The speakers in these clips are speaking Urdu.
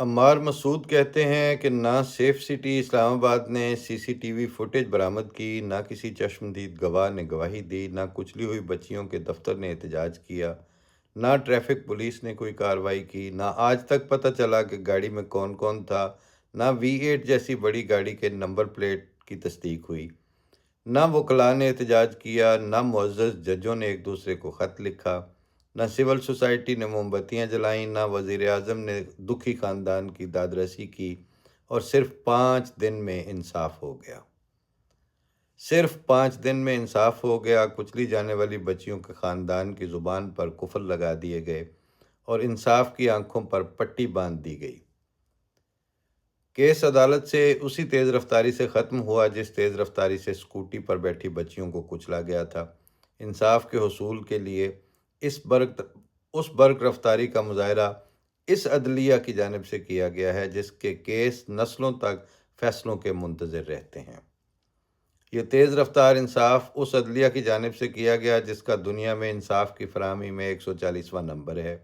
عمار مسعود کہتے ہیں کہ نہ سیف سٹی اسلام آباد نے سی سی ٹی وی فوٹیج برآمد کی، نہ کسی چشمدید گواہ نے گواہی دی، نہ کچلی ہوئی بچیوں کے دفتر نے احتجاج کیا، نہ ٹریفک پولیس نے کوئی کارروائی کی، نہ آج تک پتہ چلا کہ گاڑی میں کون کون تھا، نہ V8 جیسی بڑی گاڑی کے نمبر پلیٹ کی تصدیق ہوئی، نہ وکلاء نے احتجاج کیا، نہ معزز ججوں نے ایک دوسرے کو خط لکھا، نہ سول سوسائٹی نے موم بتیاں جلائیں، نہ وزیر اعظم نے دکھی خاندان کی داد رسی کی، اور صرف 5 دن میں انصاف ہو گیا۔ صرف 5 دن میں انصاف ہو گیا، کچلی جانے والی بچیوں کے خاندان کی زبان پر قفل لگا دیے گئے اور انصاف کی آنکھوں پر پٹی باندھ دی گئی۔ کیس عدالت سے اسی تیز رفتاری سے ختم ہوا جس تیز رفتاری سے اسکوٹی پر بیٹھی بچیوں کو کچلا گیا تھا۔ انصاف کے حصول کے لیے اس برق رفتاری کا مظاہرہ اس عدلیہ کی جانب سے کیا گیا ہے جس کے کیس نسلوں تک فیصلوں کے منتظر رہتے ہیں۔ یہ تیز رفتار انصاف اس عدلیہ کی جانب سے کیا گیا جس کا دنیا میں انصاف کی فراہمی میں 140واں نمبر ہے۔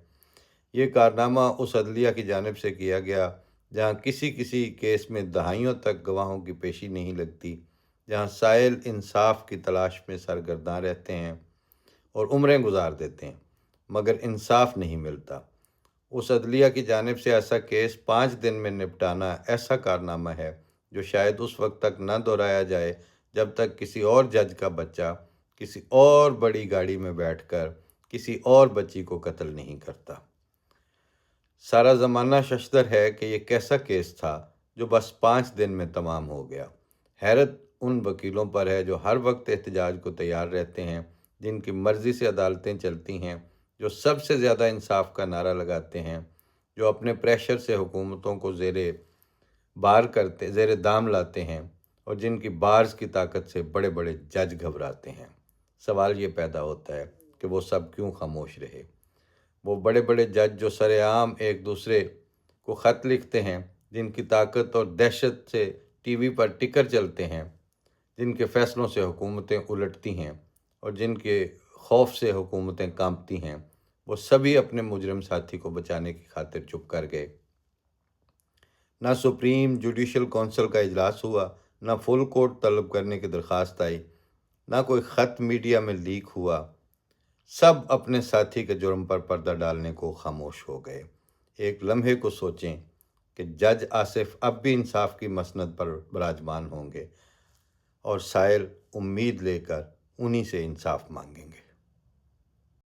یہ کارنامہ اس عدلیہ کی جانب سے کیا گیا جہاں کسی کیس میں دہائیوں تک گواہوں کی پیشی نہیں لگتی، جہاں سائل انصاف کی تلاش میں سرگرداں رہتے ہیں اور عمریں گزار دیتے ہیں مگر انصاف نہیں ملتا۔ اس عدلیہ کی جانب سے ایسا کیس 5 دن میں نپٹانا ایسا کارنامہ ہے جو شاید اس وقت تک نہ دہرایا جائے جب تک کسی اور جج کا بچہ کسی اور بڑی گاڑی میں بیٹھ کر کسی اور بچی کو قتل نہیں کرتا۔ سارا زمانہ ششدر ہے کہ یہ کیسا کیس تھا جو بس 5 دن میں تمام ہو گیا۔ حیرت ان وکیلوں پر ہے جو ہر وقت احتجاج کو تیار رہتے ہیں، جن کی مرضی سے عدالتیں چلتی ہیں، جو سب سے زیادہ انصاف کا نعرہ لگاتے ہیں، جو اپنے پریشر سے حکومتوں کو زیر دام لاتے ہیں اور جن کی بارز کی طاقت سے بڑے بڑے جج گھبراتے ہیں۔ سوال یہ پیدا ہوتا ہے کہ وہ سب کیوں خاموش رہے؟ وہ بڑے بڑے جج جو سر عام ایک دوسرے کو خط لکھتے ہیں، جن کی طاقت اور دہشت سے ٹی وی پر ٹکر چلتے ہیں، جن کے فیصلوں سے حکومتیں الٹتی ہیں اور جن کے خوف سے حکومتیں کانپتی ہیں، وہ سبھی اپنے مجرم ساتھی کو بچانے کی خاطر چپ کر گئے۔ نہ سپریم جوڈیشل کونسل کا اجلاس ہوا، نہ فل کورٹ طلب کرنے کی درخواست آئی، نہ کوئی خط میڈیا میں لیک ہوا۔ سب اپنے ساتھی کے جرم پر پردہ ڈالنے کو خاموش ہو گئے۔ ایک لمحے کو سوچیں کہ جج آصف اب بھی انصاف کی مسند پر براجمان ہوں گے اور سائل امید لے کر انہی سے انصاف مانگیں گے۔